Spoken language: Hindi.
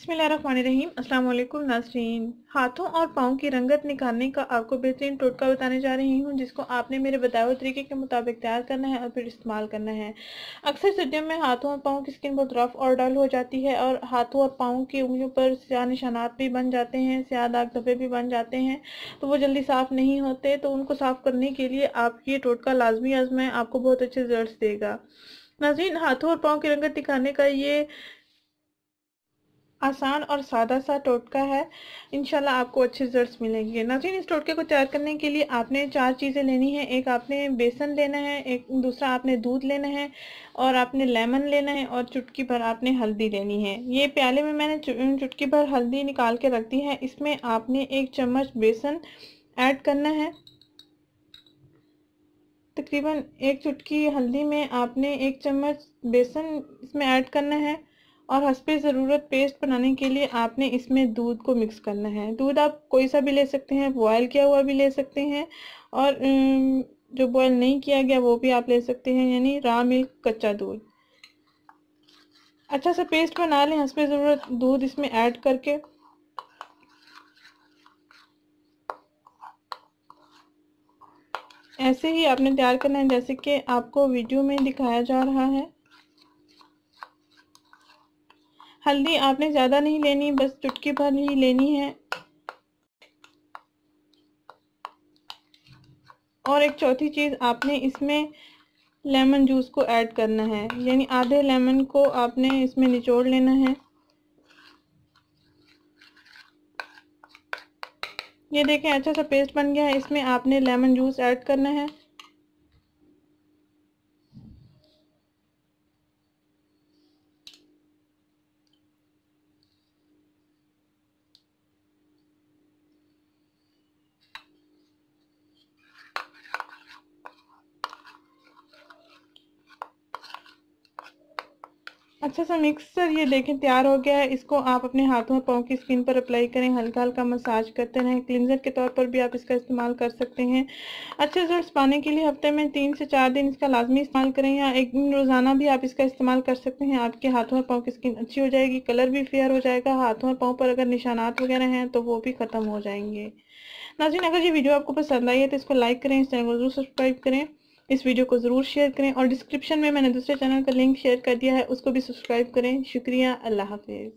बिस्मिल्लाहिर्रहमानिर्रहीम। अस्सलाम वालेकुम नाज़रीन। हाथों और पाँव की रंगत निखारने का आपको बेहतरीन टोटका बताने जा रही हूँ, जिसको आपने मेरे बताए हुए तरीके के मुताबिक तैयार करना है और फिर इस्तेमाल करना है। अक्सर सर्दियों में हाथों और पाँव की स्किन बहुत रफ और डल हो जाती है और हाथों और पाँव की उंगलियों पर स्याह निशानात भी बन जाते हैं, स्याह दाग धब्बे भी बन जाते हैं, तो वो जल्दी साफ़ नहीं होते। तो उनको साफ़ करने के लिए आप ये टोटका लाजमी आजमाएं, आपको बहुत अच्छे रिजल्ट देगा। नाज़रीन, हाथों और पाँव की रंगत दिखाने का ये आसान और सादा सा टोटका है। इंशाल्लाह आपको अच्छे रिजल्ट्स मिलेंगे। नाज़रीन, इस टोटके को तैयार करने के लिए आपने 4 चीज़ें लेनी है। एक आपने बेसन लेना है, एक दूसरा आपने दूध लेना है, और आपने लेमन लेना है, और चुटकी भर आपने हल्दी लेनी है। ये प्याले में मैंने चुटकी भर हल्दी निकाल के रख दी है। इसमें आपने 1 चम्मच बेसन ऐड करना है। तकरीबन 1 चुटकी हल्दी में आपने 1 चम्मच बेसन इसमें ऐड करना है, और हस्बे ज़रूरत पेस्ट बनाने के लिए आपने इसमें दूध को मिक्स करना है। दूध आप कोई सा भी ले सकते हैं, बॉयल किया हुआ भी ले सकते हैं, और जो बॉयल नहीं किया गया वो भी आप ले सकते हैं, यानी रॉ मिल्क, कच्चा दूध। अच्छा सा पेस्ट बना लें हस्बे ज़रूरत दूध इसमें ऐड करके। ऐसे ही आपने तैयार करना है जैसे कि आपको वीडियो में दिखाया जा रहा है। हल्दी आपने ज़्यादा नहीं लेनी, बस चुटकी भर ही लेनी है। और एक चौथी चीज़, आपने इसमें लेमन जूस को ऐड करना है, यानी आधे लेमन को आपने इसमें निचोड़ लेना है। ये देखें, अच्छा सा पेस्ट बन गया है। इसमें आपने लेमन जूस ऐड करना है। अच्छा सा मिक्सचर ये देखें तैयार हो गया है। इसको आप अपने हाथों और पाँव की स्किन पर अप्लाई करें, हल्का हल्का मसाज करते रहें। क्लिंजर के तौर पर भी आप इसका इस्तेमाल कर सकते हैं। अच्छे रिजल्ट्स पाने के लिए हफ्ते में 3 से 4 दिन इसका लाजमी इस्तेमाल करें, या 1 दिन रोज़ाना भी आप इसका इस्तेमाल कर सकते हैं। आपके हाथों और पाँव की स्किन अच्छी हो जाएगी, कलर भी फेयर हो जाएगा। हाथों और पाँव पर अगर निशानात वगैरह हैं तो वो भी ख़त्म हो जाएंगे। नाज़रीन, अगर ये वीडियो आपको पसंद आई है तो इसको लाइक करें, इस चैनल को जरूर सब्सक्राइब करें, इस वीडियो को ज़रूर शेयर करें, और डिस्क्रिप्शन में मैंने दूसरे चैनल का लिंक शेयर कर दिया है, उसको भी सब्सक्राइब करें। शुक्रिया। अल्लाह हाफिज़।